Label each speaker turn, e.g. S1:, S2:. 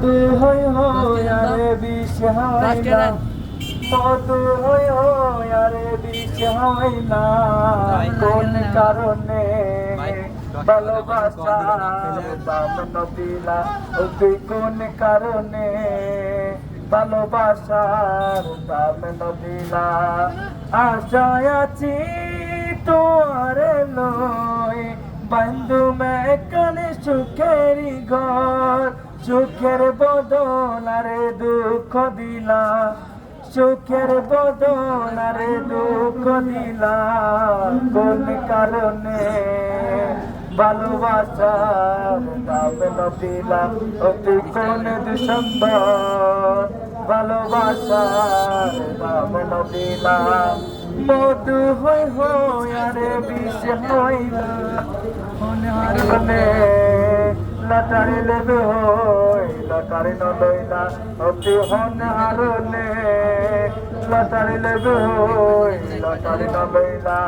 S1: মধু হই হই আরে বিষ হয় না, মধু হই হই আরে বিষ হয় না, কোন কারণে ভালোবাসার দাম নদিলা, ও তুই কোন কারণে ভালোবাসার দাম নদিলা। আশায় আছি তোরে লই বন্ধু মেকানে সুখেরি ঘর, সুখের বদল আরে দুঃখ দিলা, সুখের বদল আরে দুঃখ দিলা, কোন কারণে ভালোবাসার দাম নদিলা, ও তুই কোন ডিসেম্বর ভালোবাসার দাম নদিলা। মধু হই হই আরে বিষ হই না, মনে লটারি লেবে হই লটারি নলইলা, অতি হন হারনে লটারি লেবে হই লটারি নলইলা।